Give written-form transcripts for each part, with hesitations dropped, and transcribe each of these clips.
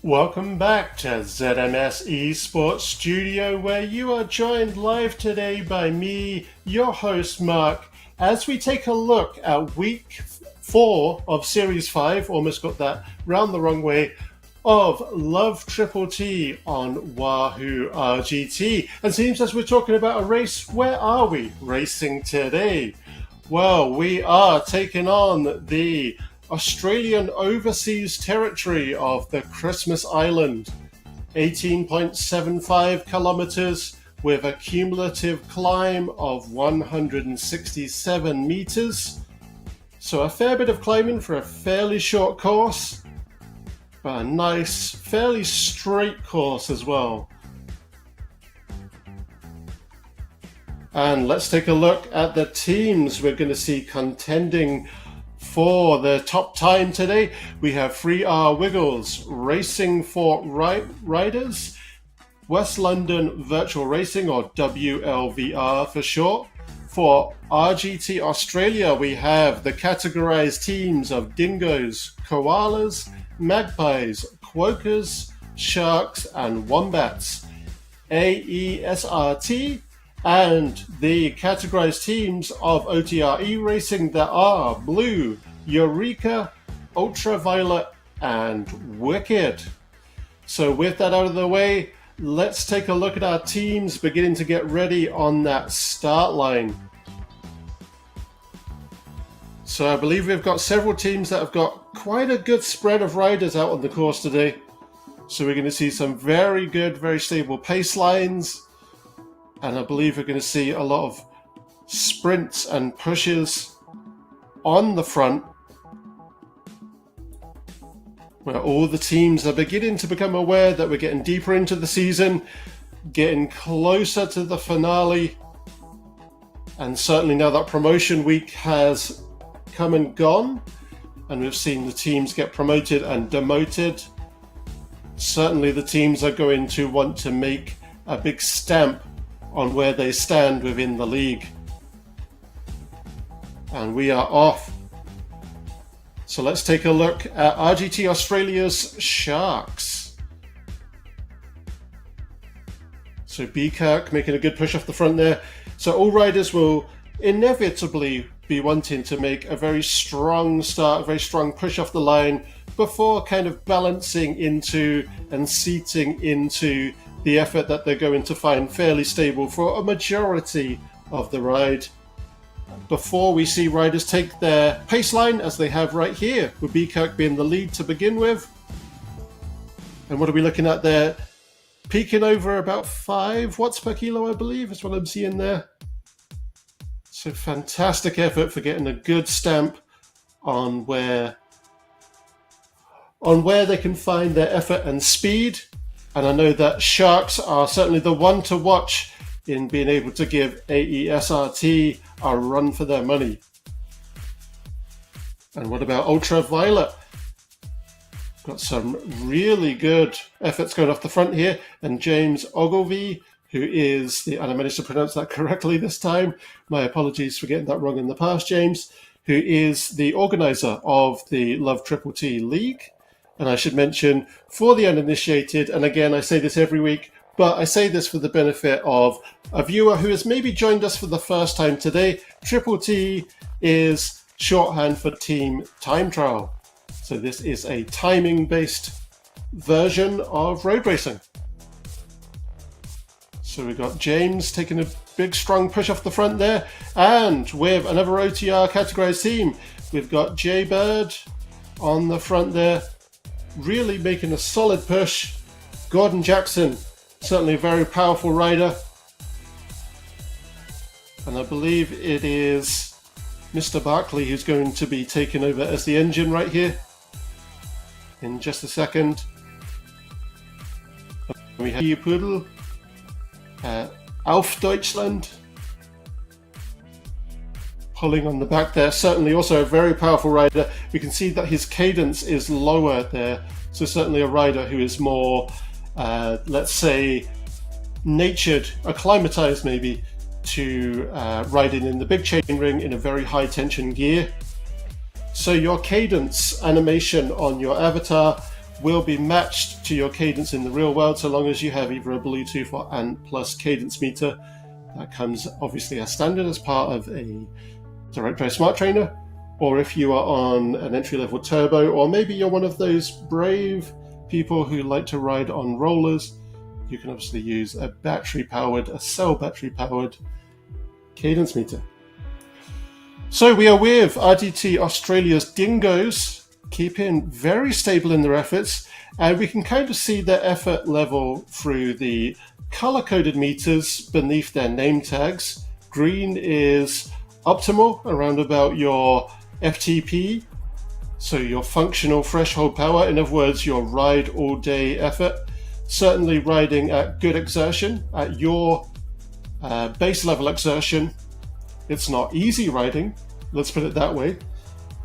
Welcome back to ZMS Esports Studio, where you are joined live today by me, your host Mark, as we take a look at week 4 of Series 5, almost got that round the wrong way, of Love Triple T on Wahoo RGT. And seems as we're talking about a race, where are we racing today? Well, we are taking on the Australian overseas territory of the Christmas Island, 18.75 kilometers with a cumulative climb of 167 meters. So a fair bit of climbing for a fairly short course, but a nice, fairly straight course as well. And let's take a look at the teams we're going to see contending for the top time today. We have 3R Wiggles racing for riders, West London Virtual Racing, or WLVR for short. For RGT Australia, we have the categorized teams of dingoes, koalas, magpies, quokkas, sharks, and wombats. AESRT and the categorized teams of OTRE racing that are Blue, Eureka, Ultraviolet, and Wicked. So with that out of the way, let's take a look at our teams beginning to get ready on that start line. So I believe we've got several teams that have got quite a good spread of riders out on the course today. So we're going to see some very good, very stable pace lines. And I believe we're going to see a lot of sprints and pushes on the front, where all the teams are beginning to become aware that we're getting deeper into the season, getting closer to the finale. And certainly now that promotion week has come and gone, and we've seen the teams get promoted and demoted, certainly the teams are going to want to make a big stamp on where they stand within the league. And we are off. So let's take a look at RGT Australia's Sharks. So B Kirk making a good push off the front there. So all riders will inevitably be wanting to make a very strong start, a very strong push off the line before kind of balancing into and seating into the effort that they're going to find fairly stable for a majority of the ride, before we see riders take their pace line as they have right here, with B Kirk being the lead to begin with. And what are we looking at there? Peaking over about 5 watts per kilo, I believe, is what I'm seeing there. So fantastic effort for getting a good stamp on where they can find their effort and speed. And I know that Sharks are certainly the one to watch in being able to give AESRT a run for their money. And what about Ultraviolet? Got some really good efforts going off the front here. And James Ogilvie, who is and I managed to pronounce that correctly this time. My apologies for getting that wrong in the past, James, who is the organizer of the Love Triple T League. And I should mention, for the uninitiated, and again, I say this every week, but I say this for the benefit of a viewer who has maybe joined us for the first time today, Triple T is shorthand for Team Time Trial. So this is a timing-based version of road racing. So we've got James taking a big strong push off the front there, and with another OTR categorized team, we've got Jay Bird on the front there, really making a solid push. Gordon Jackson, certainly a very powerful rider. And I believe it is Mr. Barkley who's going to be taking over as the engine right here in just a second. We have Pudel, Auf Deutschland, pulling on the back there. Certainly also a very powerful rider. We can see that his cadence is lower there. So certainly a rider who is more, let's say, natured, acclimatized maybe, to riding in the big chain ring in a very high tension gear. So your cadence animation on your avatar will be matched to your cadence in the real world, so long as you have either a Bluetooth or ANT plus cadence meter. That comes obviously as standard as part of a Direct Drive Smart Trainer, or if you are on an entry-level turbo, or maybe you're one of those brave people who like to ride on rollers, you can obviously use a cell battery-powered cadence meter. So we are with RGT Australia's Dingoes, keeping very stable in their efforts, and we can kind of see their effort level through the color-coded meters beneath their name tags. Green is optimal, around about your FTP, so your functional threshold power, in other words, your ride all day effort. Certainly riding at good exertion, at your base level exertion. It's not easy riding, let's put it that way.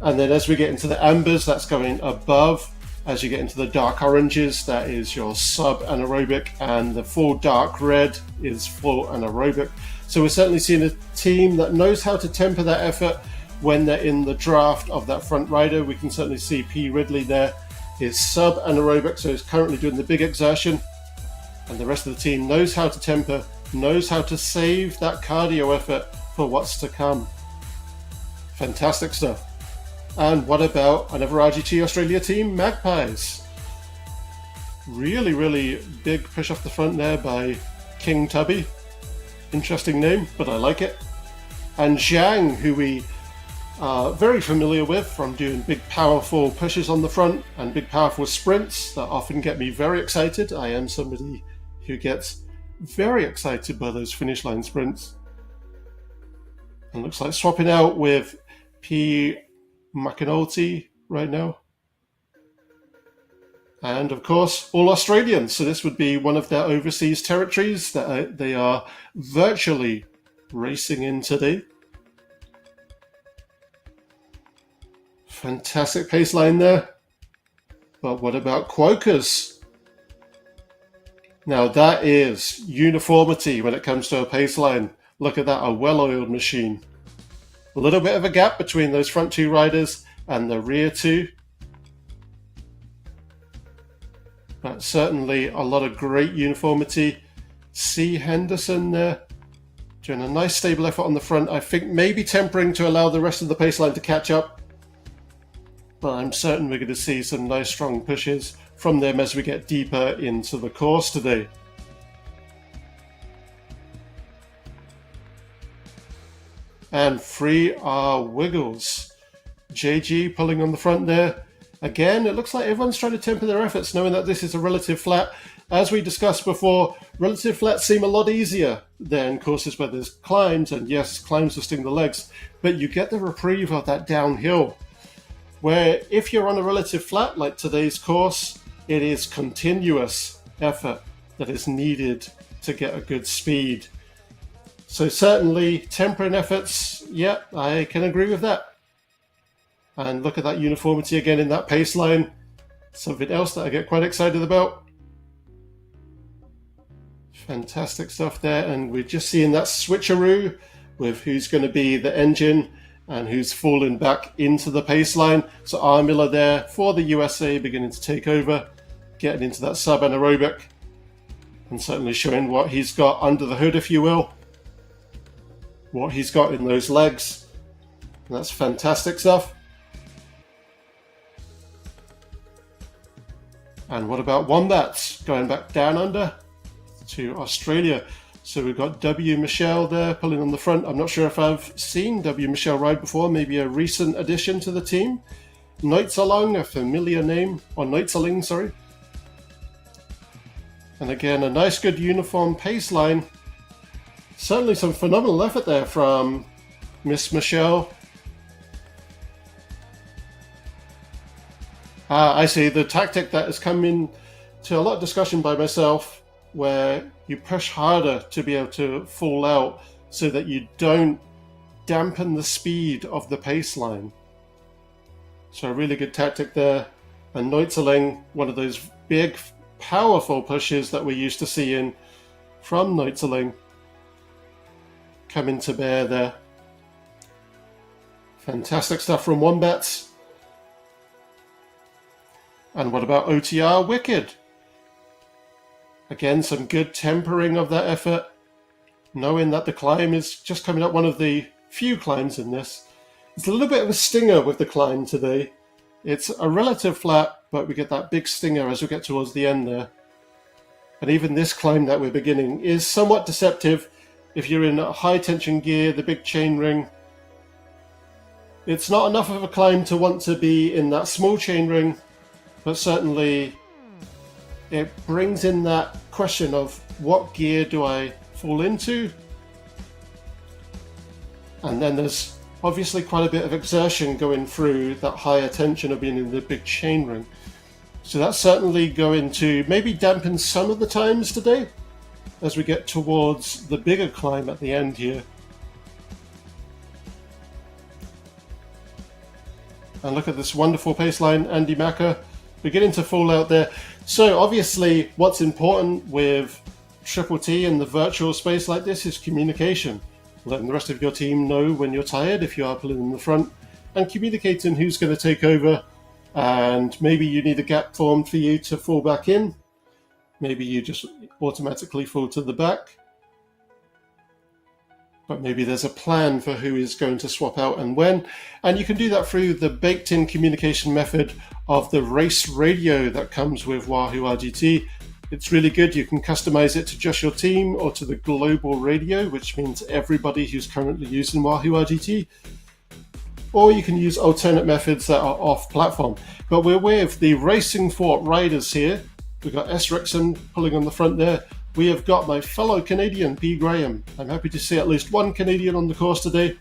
And then as we get into the ambers, that's going above. As you get into the dark oranges, that is your sub anaerobic, and the full dark red is full anaerobic. So we're certainly seeing a team that knows how to temper that effort when they're in the draft of that front rider. We can certainly see P. Ridley there is sub anaerobic, so he's currently doing the big exertion, and the rest of the team knows how to temper, knows how to save that cardio effort for what's to come. Fantastic stuff. And what about another RGT Australia team, Magpies? Really, really big push off the front there by King Tubby. Interesting name, but I like it. And Zhang, who we are very familiar with from doing big powerful pushes on the front and big powerful sprints that often get me very excited. I am somebody who gets very excited by those finish line sprints. And looks like swapping out with P. McAnulty right now. And of course, all Australians. So this would be one of their overseas territories that they are virtually racing in today. Fantastic pace line there. But what about Quokkas? Now that is uniformity when it comes to a pace line. Look at that, a well-oiled machine. A little bit of a gap between those front two riders and the rear two. But certainly a lot of great uniformity. C. Henderson there, doing a nice stable effort on the front. I think maybe tempering to allow the rest of the pace line to catch up. But I'm certain we're going to see some nice strong pushes from them as we get deeper into the course today. And 3R Wiggles. JG pulling on the front there. Again, it looks like everyone's trying to temper their efforts, knowing that this is a relative flat. As we discussed before, relative flats seem a lot easier than courses where there's climbs, and yes, climbs will sting the legs, but you get the reprieve of that downhill. Where if you're on a relative flat like today's course, it is continuous effort that is needed to get a good speed. So certainly tempering efforts, yeah, I can agree with that. And look at that uniformity again in that pace line. Something else that I get quite excited about. Fantastic stuff there, and we're just seeing that switcheroo with who's going to be the engine and who's fallen back into the pace line. So Armilla there for the USA beginning to take over, getting into that sub anaerobic, and certainly showing what he's got under the hood, if you will. What he's got in those legs. And that's fantastic stuff. And what about Wombats going back down under to Australia? So we've got W. Michelle there pulling on the front. I'm not sure if I've seen W. Michelle ride before, maybe a recent addition to the team. Neutzaling, a familiar name, or Neutzaling, sorry. And again, a nice good uniform pace line. Certainly some phenomenal effort there from Miss Michelle. I see the tactic that has come in to a lot of discussion by myself, where you push harder to be able to fall out so that you don't dampen the speed of the pace line. So a really good tactic there. And Neutzaling, one of those big, powerful pushes that we're used to seeing from Neutzaling, coming to bear there. Fantastic stuff from Wombats. And what about OTR Wicked? Again, some good tempering of that effort, knowing that the climb is just coming up one of the few climbs in this. It's a little bit of a stinger with the climb today. It's a relative flat, but we get that big stinger as we get towards the end there. And even this climb that we're beginning is somewhat deceptive. If you're in high tension gear, the big chain ring, it's not enough of a climb to want to be in that small chain ring, but certainly it brings in that question of what gear do I fall into? And then there's obviously quite a bit of exertion going through that higher tension of being in the big chain ring. So that's certainly going to maybe dampen some of the times today as we get towards the bigger climb at the end here. And look at this wonderful pace line, Andy Macker, beginning to fall out there. So obviously what's important with Triple T in the virtual space like this is communication. Letting the rest of your team know when you're tired if you are pulling in the front, and communicating who's going to take over, and maybe you need a gap formed for you to fall back in. Maybe you just automatically fall to the back. But maybe there's a plan for who is going to swap out and when. And you can do that through the baked-in communication method of the race radio that comes with Wahoo RGT. It's really good. You can customize it to just your team or to the global radio, which means everybody who's currently using Wahoo RGT. Or you can use alternate methods that are off-platform. But we're with the Racing Fort riders here. We've got S. Rixon pulling on the front there. We have got my fellow Canadian, P. Graham. I'm happy to see at least one Canadian on the course today,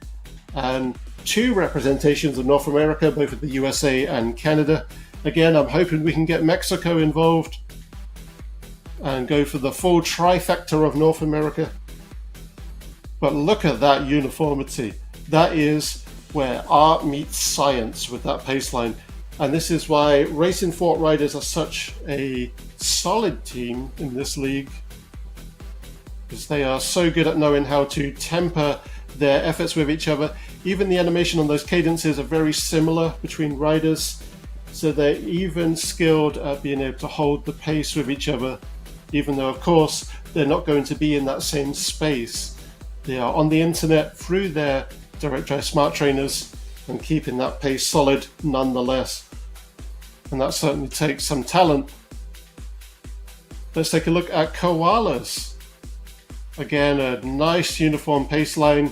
and 2 representations of North America, both of the USA and Canada. Again, I'm hoping we can get Mexico involved and go for the full trifecta of North America. But look at that uniformity. That is where art meets science with that pace line. And this is why Racing Fort riders are such a solid team in this league, because they are so good at knowing how to temper their efforts with each other. Even the animation on those cadences are very similar between riders, so they're even skilled at being able to hold the pace with each other, even though of course they're not going to be in that same space. They are on the internet through their direct drive smart trainers and keeping that pace solid nonetheless. And that certainly takes some talent. Let's take a look at koalas. Again, a nice uniform pace line.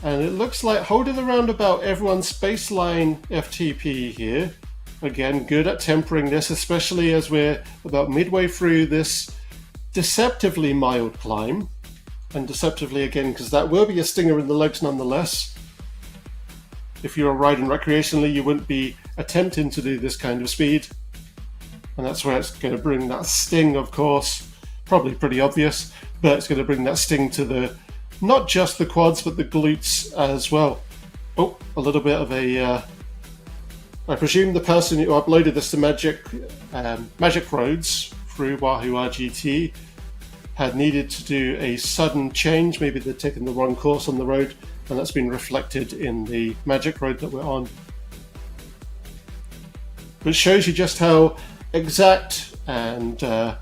And it looks like holding around about everyone's baseline FTP here. Again, good at tempering this, especially as we're about midway through this deceptively mild climb. And deceptively again, because that will be a stinger in the legs nonetheless. If you were riding recreationally, you wouldn't be attempting to do this kind of speed. And that's where it's going to bring that sting, of course. Probably pretty obvious, but it's going to bring that sting to the, not just the quads, but the glutes as well. Oh, a little bit of a, I presume the person who uploaded this to Magic Roads through Wahoo RGT had needed to do a sudden change. Maybe they'd taken the wrong course on the road, and that's been reflected in the Magic Road that we're on. But it shows you just how exact and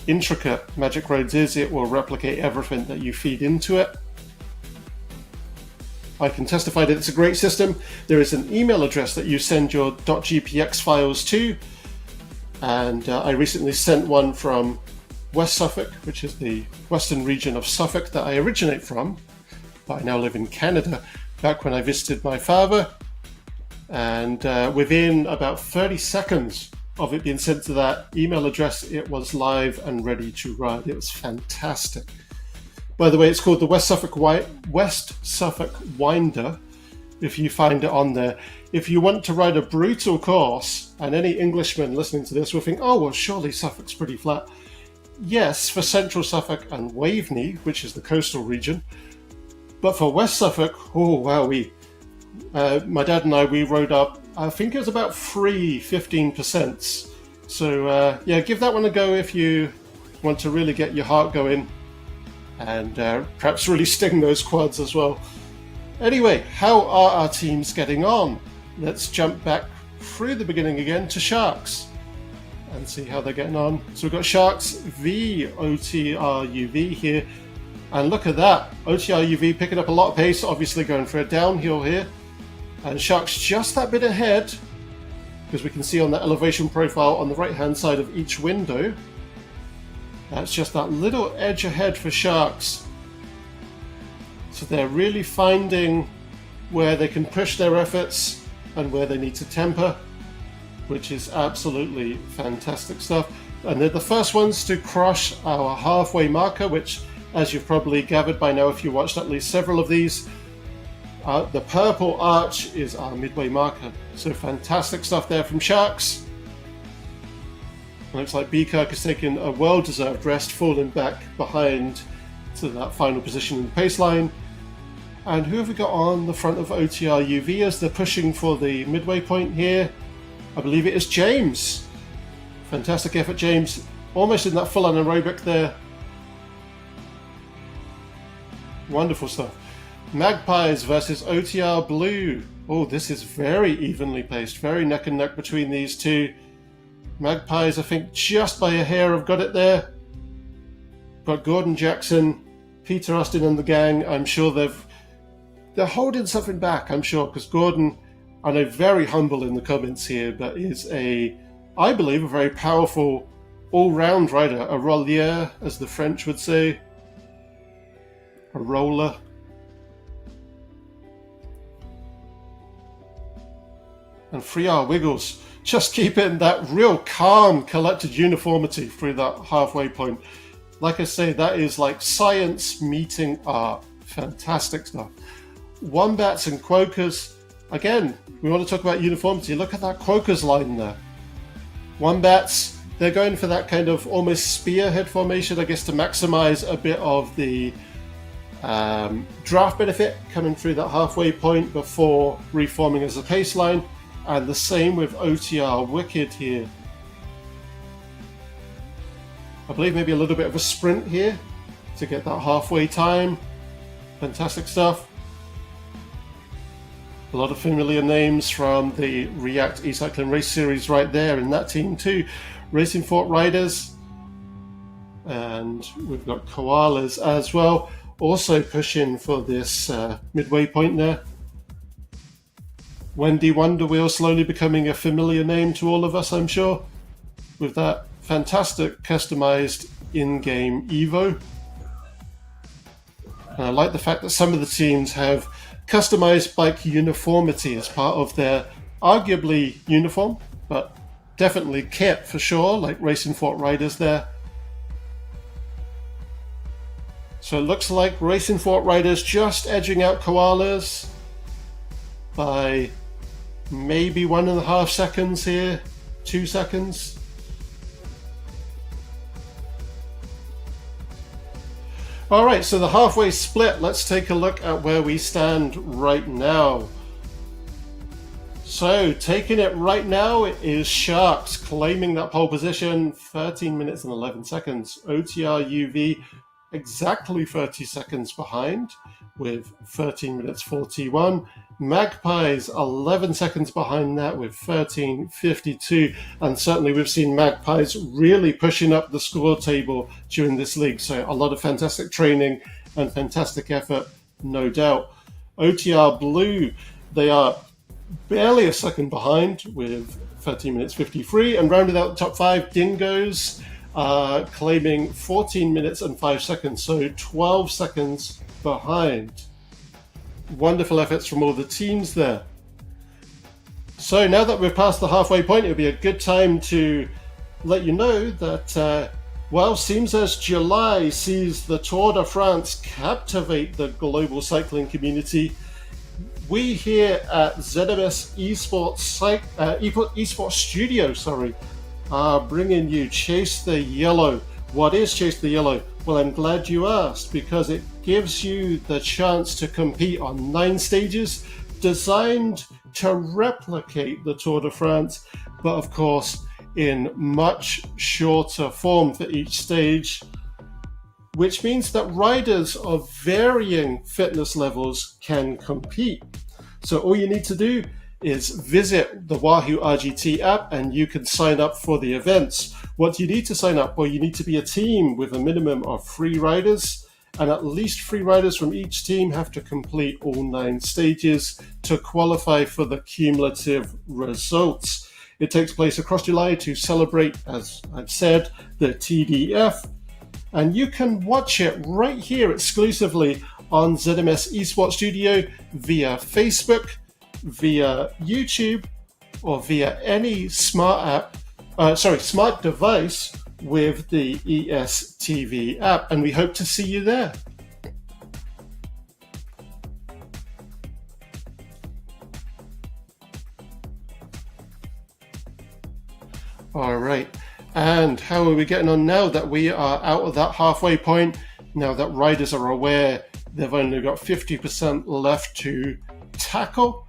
intricate Magic Roads is. It will replicate everything that you feed into it. I can testify that it's a great system. There is an email address that you send your .gpx files to, and I recently sent one from West Suffolk, which is the western region of Suffolk that I originate from, but I now live in Canada, back when I visited my father, and within about 30 seconds of it being sent to that email address, it was live and ready to ride. It was fantastic. By the way, it's called the West Suffolk Winder, if you find it on there. If you want to ride a brutal course, and any Englishman listening to this will think, oh, well, surely Suffolk's pretty flat. Yes, for central Suffolk and Waveney, which is the coastal region. But for West Suffolk, oh, wow, my dad and we rode up, I think it was about 15%. So yeah, give that one a go if you want to really get your heart going and perhaps really sting those quads as well. Anyway, how are our teams getting on? Let's jump back through the beginning again to Sharks and see how they're getting on. So we've got Sharks v OTR UV here, and look at that, OTR UV picking up a lot of pace, obviously going for a downhill here, and Sharks just that bit ahead, because we can see on that elevation profile on the right hand side of each window, that's just that little edge ahead for Sharks. So they're really finding where they can push their efforts and where they need to temper, which is absolutely fantastic stuff. And they're the first ones to cross our halfway marker, which, as you've probably gathered by now if you watched at least several of these, the purple arch is our midway marker. So fantastic stuff there from Sharks. Looks like B Kirk is taking a well-deserved rest, falling back behind to that final position in the pace line. And who have we got on the front of OTR UV as they're pushing for the midway point here? I believe it is James. Fantastic effort, James. Almost in that full anaerobic there. Wonderful stuff. Magpies versus OTR Blue. Oh, this is very evenly paced, very neck and neck between these two. Magpies, I think, just by a hair have got it there. Got Gordon Jackson, Peter Austin and the gang. I'm sure they're holding something back, I'm sure, because Gordon, I know, very humble in the comments here, but is I believe, a very powerful all-round rider, a rollier, as the French would say, a roller. And Friar Wiggles, just keeping that real calm, collected uniformity through that halfway point. Like I say, that is like science meeting art. Fantastic stuff. Wombats and Quokers. Again, we want to talk about uniformity. Look at that Quokers line there. Wombats, they're going for that kind of almost spearhead formation, I guess, to maximize a bit of the draft benefit coming through that halfway point before reforming as a pace line. And the same with OTR Wicked here. I believe maybe a little bit of a sprint here to get that halfway time. Fantastic stuff. A lot of familiar names from the React E-Cycling Race Series right there in that team too. Racing Fort Riders. And we've got Koalas as well. Also pushing for this midway point there. Wendy Wonderwheel slowly becoming a familiar name to all of us, I'm sure, with that fantastic customized in-game Evo. And I like the fact that some of the teams have customized bike uniformity as part of their arguably uniform, but definitely kit for sure, like Racing Fort Riders there. So it looks like Racing Fort Riders just edging out Koalas by maybe 1.5 seconds here, 2 seconds. All right, so the halfway split, let's take a look at where we stand right now. So taking it right now, it is Sharks claiming that pole position, 13 minutes and 11 seconds. OTR UV exactly 30 seconds behind with 13 minutes 41. Magpies 11 seconds behind that with 13:52, and certainly we've seen Magpies really pushing up the score table during this league, so a lot of fantastic training and fantastic effort, no doubt. OTR Blue, they are barely a second behind with 13 minutes 53, and rounded out the top 5, Dingoes claiming 14 minutes and 5 seconds, so 12 seconds behind. Wonderful efforts from all the teams there. So now that we've passed the halfway point, it'll be a good time to let you know that, well, seems as July sees the Tour de France captivate the global cycling community, we here at ZMS Esports Studio, are bringing you Chase the Yellow. What is Chase the Yellow? Well, I'm glad you asked, because it gives you the chance to compete on 9 stages designed to replicate the Tour de France, but of course in much shorter form for each stage, which means that riders of varying fitness levels can compete. So all you need to do is visit the Wahoo RGT app and you can sign up for the events. What do you need to sign up? Well, you need to be a team with a minimum of 3 riders, and at least 3 riders from each team have to complete all 9 stages to qualify for the cumulative results. It takes place across July to celebrate, as I've said, the TDF, and you can watch it right here exclusively on ZMS Esports Studio via Facebook, via YouTube, or via any smart device with the ESTV app, and we hope to see you there. All right, and how are we getting on now that we are out of that halfway point? Now that riders are aware they've only got 50% left to tackle,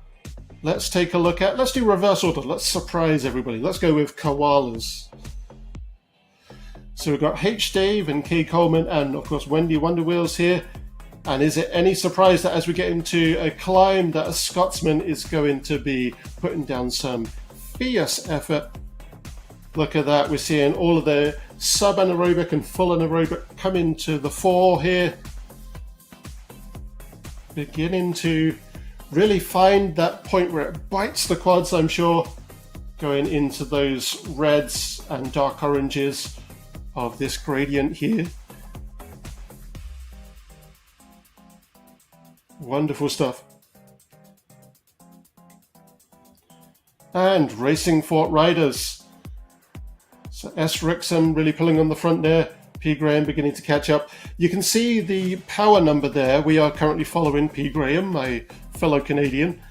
let's take a look at, let's do reverse order, let's surprise everybody. Let's go with koalas. So we've got H. Dave and K. Coleman and of course Wendy Wonderwheels here. And is it any surprise that as we get into a climb that a Scotsman is going to be putting down some fierce effort? Look at that, we're seeing all of the sub-anaerobic and full anaerobic come into the fore here. Beginning to really find that point where it bites the quads, I'm sure, going into those reds and dark oranges of this gradient here. Wonderful stuff. And racing Fort Riders. So S. Rickson really pulling on the front there. P. Graham beginning to catch up. You can see the power number there. We are currently following P. Graham, my fellow Canadian.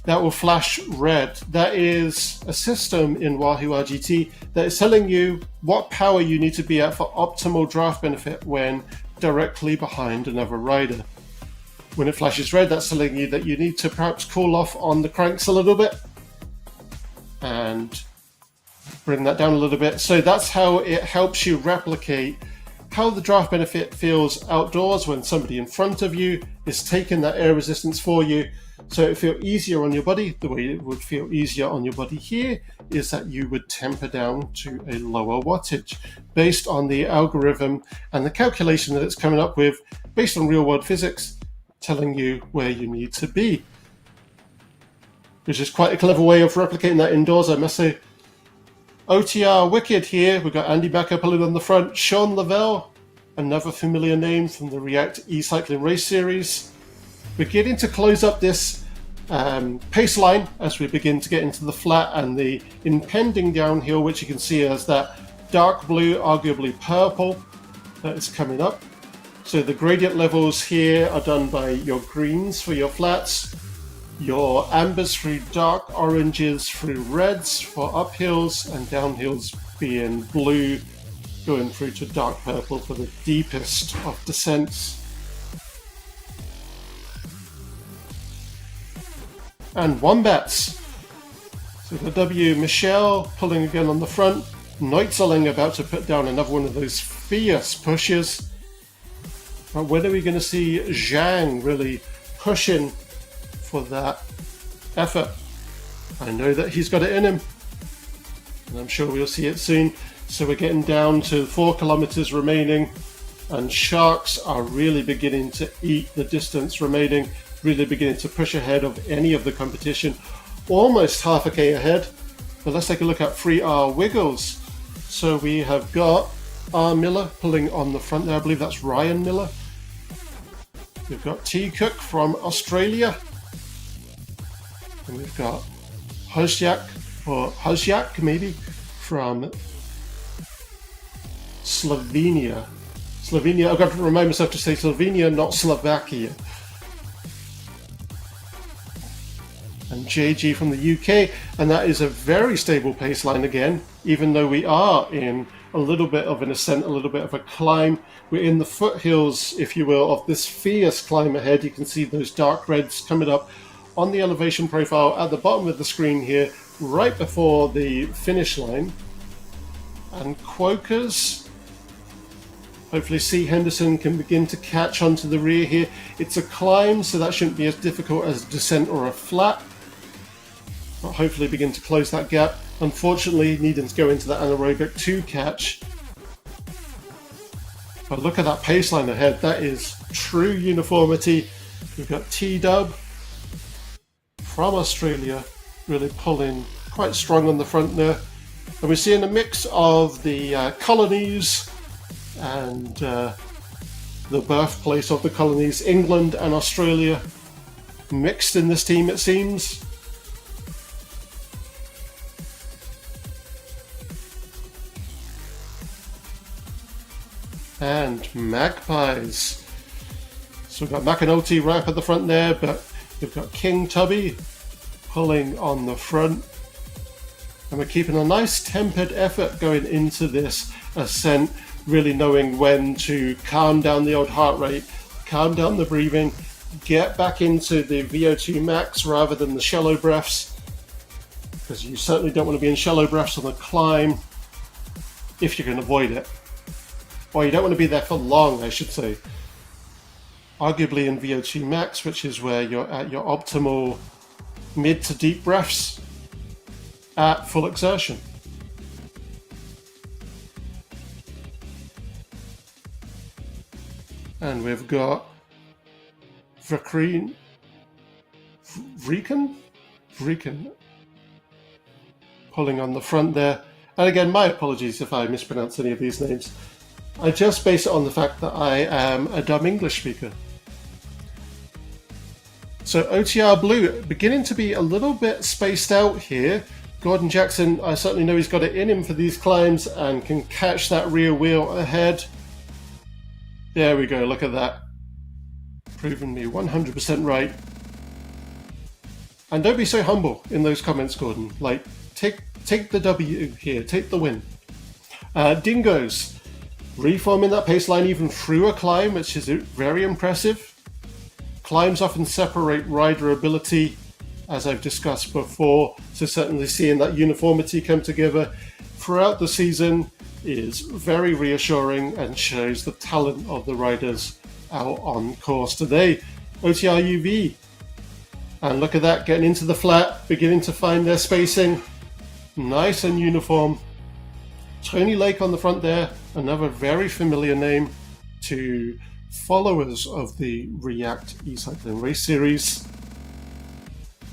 That will flash red. That is a system in Wahoo RGT that is telling you what power you need to be at for optimal draft benefit when directly behind another rider. When it flashes red, that's telling you that you need to perhaps cool off on the cranks a little bit and bring that down a little bit. So that's how it helps you replicate how the draft benefit feels outdoors when somebody in front of you is taking that air resistance for you. So it feels easier on your body. The way it would feel easier on your body here is that you would temper down to a lower wattage based on the algorithm and the calculation that it's coming up with based on real world physics, telling you where you need to be. Which is quite a clever way of replicating that indoors, I must say. OTR Wicked here. We've got Andy Backer pulling on the front. Sean Lavelle, another familiar name from the React e-cycling race series. Beginning to close up this pace line as we begin to get into the flat and the impending downhill, which you can see as that dark blue, arguably purple, that is coming up. So the gradient levels here are done by your greens for your flats, your ambers through dark oranges through reds for uphills, and downhills being blue going through to dark purple for the deepest of descents. And wombats. So the W. Michelle pulling again on the front. Neutzeling about to put down another one of those fierce pushes. But when are we going to see Zhang really pushing for that effort? I know that he's got it in him, and I'm sure we'll see it soon. So we're getting down to 4 kilometers remaining, and Sharks are really beginning to eat the distance remaining, really beginning to push ahead of any of the competition, almost half a K ahead. But let's take a look at 3R Wiggles. So we have got R. Miller pulling on the front there. I believe that's Ryan Miller. We've got T. Cook from Australia. And we've got Huzjak maybe from Slovenia. I've got to remind myself to say Slovenia, not Slovakia. And JG from the UK, and that is a very stable pace line again, even though we are in a little bit of an ascent, a little bit of a climb. We're in the foothills, if you will, of this fierce climb ahead. You can see those dark reds coming up on the elevation profile at the bottom of the screen here, right before the finish line. And Quokers, hopefully C. Henderson can begin to catch onto the rear here. It's a climb, so that shouldn't be as difficult as a descent or a flat. but hopefully begin to close that gap. Unfortunately, needing to go into that anaerobic to catch. But look at that pace line ahead. That is true uniformity. We've got T-Dub from Australia really pulling quite strong on the front there. And we're seeing a mix of the colonies and the birthplace of the colonies, England and Australia, mixed in this team, it seems. And Magpies. So we've got McAnulty right up at the front there, but we've got King Tubby pulling on the front. And we're keeping a nice tempered effort going into this ascent, really knowing when to calm down the old heart rate, calm down the breathing, get back into the VO2 max rather than the shallow breaths, because you certainly don't want to be in shallow breaths on the climb if you can avoid it. Or you don't want to be there for long, I should say. Arguably in VO2 max, which is where you're at your optimal mid to deep breaths at full exertion. And we've got Vrikan pulling on the front there. And again, my apologies if I mispronounce any of these names. I just base it on the fact that I am a dumb English speaker. So OTR Blue beginning to be a little bit spaced out here. Gordon Jackson, I certainly know he's got it in him for these climbs and can catch that rear wheel ahead. There we go, look at that. Proving me 100% right. And don't be so humble in those comments, Gordon. Like, take the W here, take the win. Dingoes. Reforming that pace line even through a climb, which is very impressive. Climbs often separate rider ability, as I've discussed before, so certainly seeing that uniformity come together throughout the season is very reassuring and shows the talent of the riders out on course today. OTR UV. And look at that, getting into the flat, beginning to find their spacing. Nice and uniform. Tony Lake on the front there, another very familiar name to followers of the React e-cycling race series.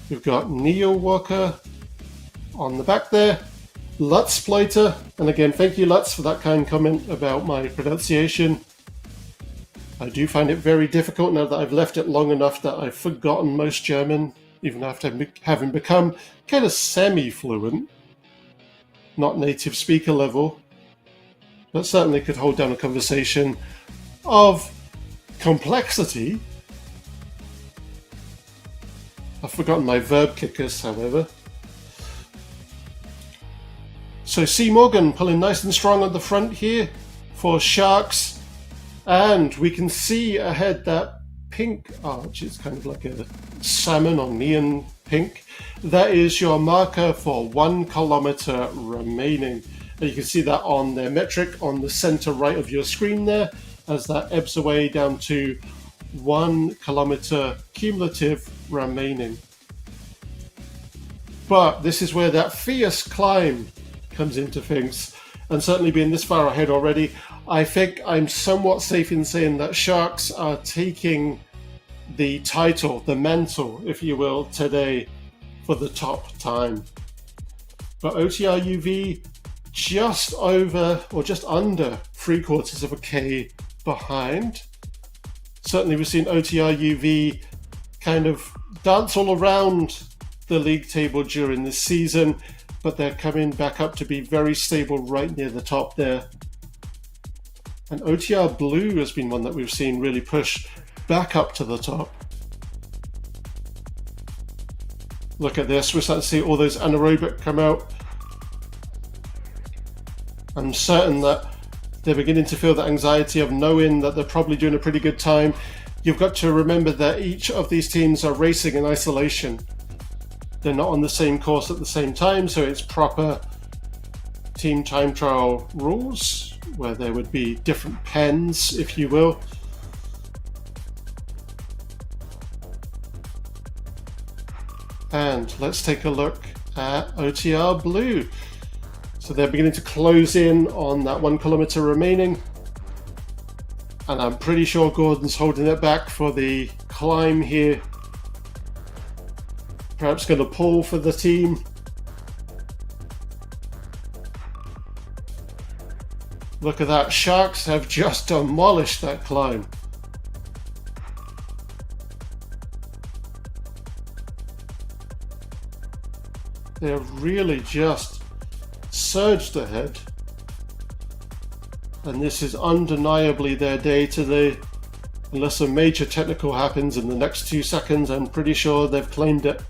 We've got Neil Walker on the back there, Lutz Pleiter, and again thank you Lutz for that kind comment about my pronunciation. I do find it very difficult now that I've left it long enough that I've forgotten most German, even after having become kind of semi-fluent. Not native speaker level, but certainly could hold down a conversation of complexity. I've forgotten my verb kickers, however. So C. Morgan pulling nice and strong on the front here for Sharks, and we can see ahead that pink arch. It's kind of like a salmon or neon pink. That is your marker for 1 kilometer remaining. And you can see that on their metric on the center right of your screen there, as that ebbs away down to 1 kilometer cumulative remaining. But this is where that fierce climb comes into things, and certainly being this far ahead already, I think I'm somewhat safe in saying that Sharks are taking the title, the mantle, if you will, today for the top time. But OTR UV just over or just under 3/4 of a K behind. Certainly we've seen OTR UV kind of dance all around the league table during this season, but they're coming back up to be very stable right near the top there. And OTR Blue has been one that we've seen really push back up to the top. Look at this, we're starting to see all those anaerobic come out. I'm certain that they're beginning to feel that anxiety of knowing that they're probably doing a pretty good time. You've got to remember that each of these teams are racing in isolation. They're not on the same course at the same time, so it's proper team time trial rules, where there would be different pens, if you will. And let's take a look at OTR Blue. So they're beginning to close in on that 1 kilometer remaining. And I'm pretty sure Gordon's holding it back for the climb here. Perhaps going to pull for the team. Look at that, Sharks have just demolished that climb. They're really just surged ahead. And this is undeniably their day today. Unless a major technical happens in the next 2 seconds, I'm pretty sure they've claimed it.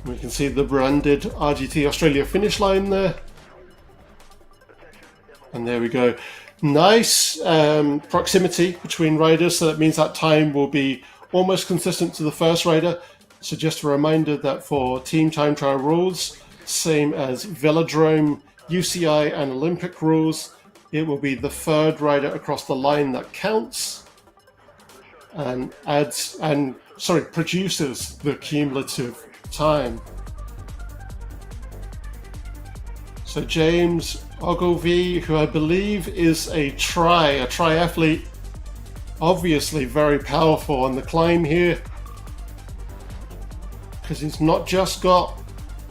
We can see the branded RGT Australia finish line there. And there we go. Nice proximity between riders, so that means that time will be almost consistent to the first rider. So just a reminder that for team time trial rules, same as velodrome, UCI and Olympic rules, it will be the third rider across the line that counts and produces the cumulative time. So James Ogilvie, who I believe is a triathlete, obviously very powerful on the climb here, because he's not just got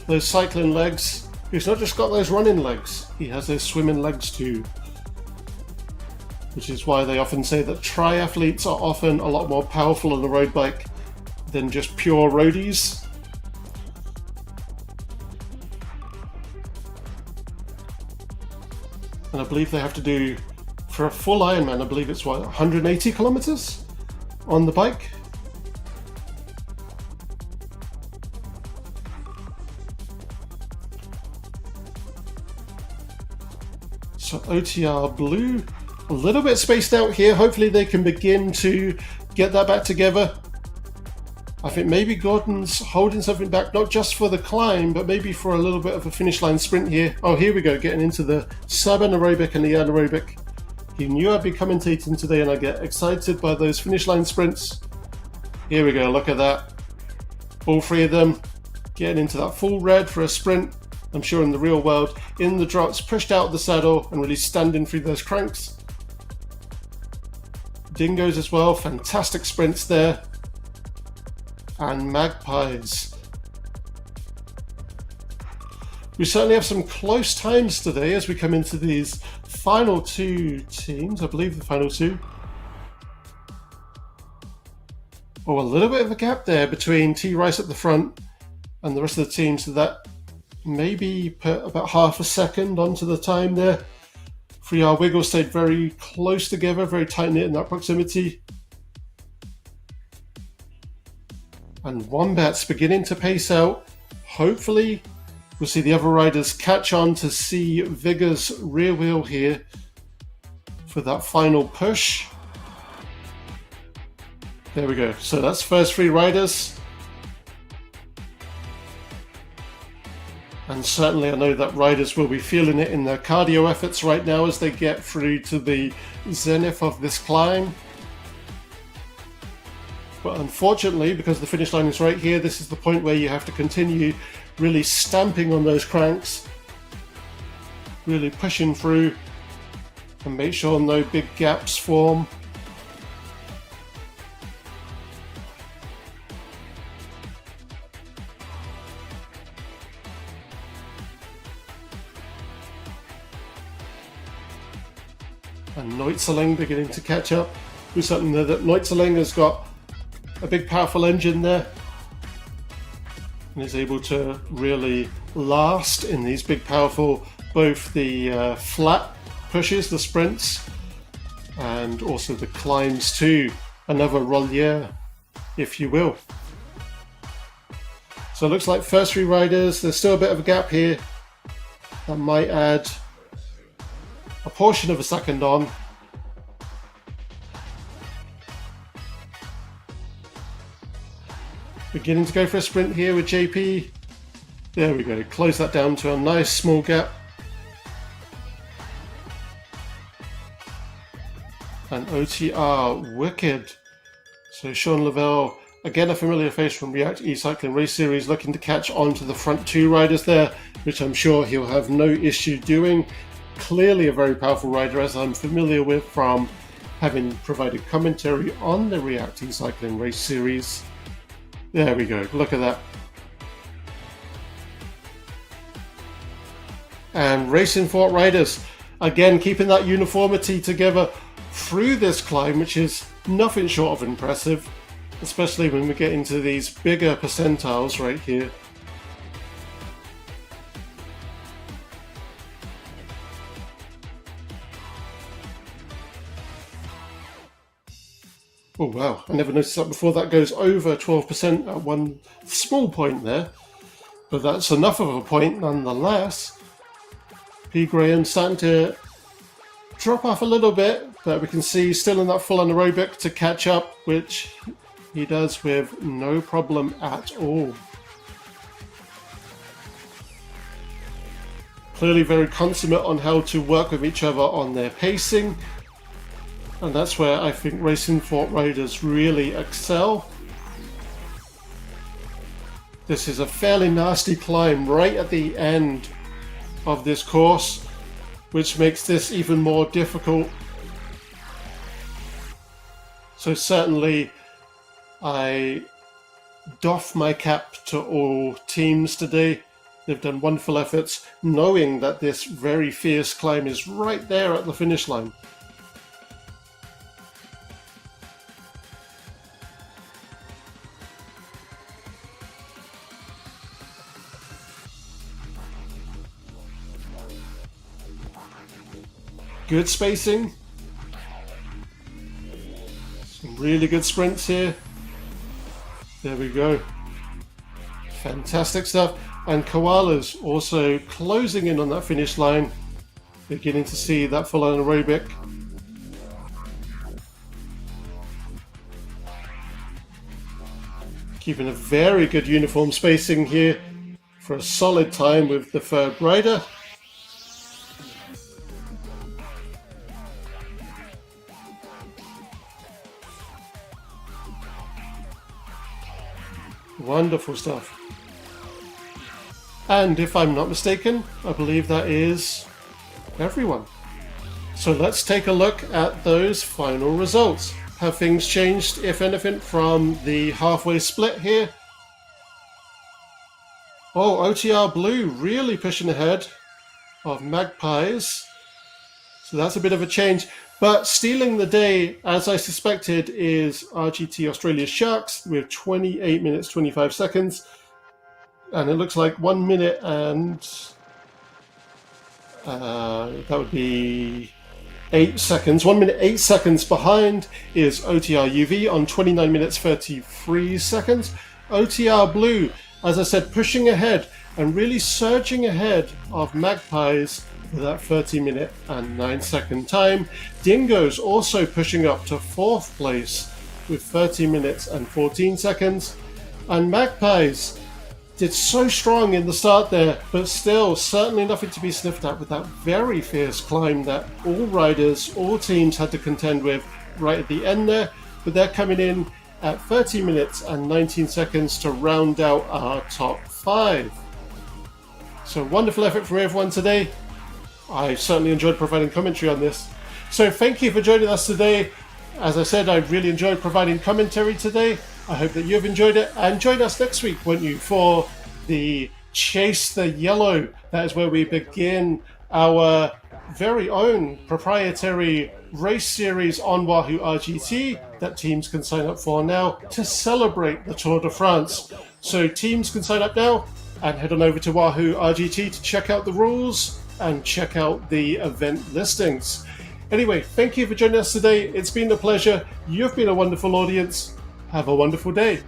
those cycling legs, he's not just got those running legs, he has those swimming legs too. Which is why they often say that triathletes are often a lot more powerful on a road bike than just pure roadies. And I believe they have to do, for a full Ironman, I believe it's 180 kilometers on the bike? So OTR Blue, a little bit spaced out here. Hopefully they can begin to get that back together. I think maybe Gordon's holding something back, not just for the climb, but maybe for a little bit of a finish line sprint here. Oh, here we go, getting into the sub-anaerobic and the anaerobic. He knew I'd be commentating today and I get excited by those finish line sprints. Here we go, look at that. All three of them getting into that full red for a sprint. I'm sure in the real world, in the drops, pushed out the saddle and really standing through those cranks. Dingoes as well, fantastic sprints there. And magpies. We certainly have some close times today as we come into these final two teams, I believe the final two. Oh, a little bit of a gap there between T Rice at the front and the rest of the team, so that maybe put about half a second onto the time there. 3R Wiggle stayed very close together, very tight-knit in that proximity. And Wombat's beginning to pace out. Hopefully, we'll see the other riders catch on to see Vigor's rear wheel here for that final push. There we go. So that's first three riders. And certainly I know that riders will be feeling it in their cardio efforts right now as they get through to the zenith of this climb. But unfortunately, because the finish line is right here, this is the point where you have to continue really stamping on those cranks, really pushing through and make sure no big gaps form. And Neutzeling beginning to catch up. We certainly know that Neutzeling has got a big powerful engine there and is able to really last in these big powerful, both the flat pushes, the sprints, and also the climbs too. Another Rollier, if you will. So it looks like first three riders, there's still a bit of a gap here. That might add a portion of a second on. Beginning to go for a sprint here with JP. There we go, close that down to a nice small gap. And OTR Wicked So Sean Lavelle, again a familiar face from RGT Cycling Race Series, looking to catch on to the front two riders there, which I'm sure he'll have no issue doing. Clearly a very powerful rider, as I'm familiar with from having provided commentary on the RGT Cycling Race Series. There we go, look at that. And Racing Fort riders, again keeping that uniformity together through this climb, which is nothing short of impressive, especially when we get into these bigger percentiles right here. Oh wow, I never noticed that before. That goes over 12% at one small point there, but that's enough of a point nonetheless. P. Graham starting to drop off a little bit, but we can see still in that full anaerobic to catch up, which he does with no problem at all. Clearly very consummate on how to work with each other on their pacing, and that's where I think Racing Fort riders really excel. This is a fairly nasty climb right at the end of this course, which makes this even more difficult. So certainly I doff my cap to all teams today. They've done wonderful efforts, knowing that this very fierce climb is right there at the finish line. Good spacing. Some really good sprints here. There we go. Fantastic stuff. And Koala's also closing in on that finish line. Beginning to see that full anaerobic. Keeping a very good uniform spacing here for a solid time with the third rider. Wonderful stuff. And if I'm not mistaken, I believe that is everyone. So let's take a look at those final results. Have things changed, if anything, from the halfway split here? Oh, OTR Blue really pushing ahead of Magpies. So that's a bit of a change. But stealing the day, as I suspected, is RGT Australia Sharks with 28 minutes 25 seconds. And it looks like 1 minute and that would be 8 seconds. 1 minute 8 seconds behind is OTR UV on 29 minutes 33 seconds. OTR Blue, as I said, pushing ahead and really surging ahead of Magpies for that 30 minute and 9 second time. Dingo's also pushing up to 4th place with 30 minutes and 14 seconds. And Magpies did so strong in the start there, but still certainly nothing to be sniffed at with that very fierce climb that all riders, all teams had to contend with right at the end there. But they're coming in at 30 minutes and 19 seconds to round out our top 5. So wonderful effort from everyone today. I certainly enjoyed providing commentary on this. So thank you for joining us today. As I said, I really enjoyed providing commentary today. I hope that you've enjoyed it, and join us next week, won't you, for the Chase the Yellow. That is where we begin our very own proprietary race series on Wahoo RGT that teams can sign up for now to celebrate the Tour de France. So teams can sign up now and head on over to Wahoo RGT to check out the rules and check out the event listings. Anyway, thank you for joining us today. It's been a pleasure. You've been a wonderful audience. Have a wonderful day.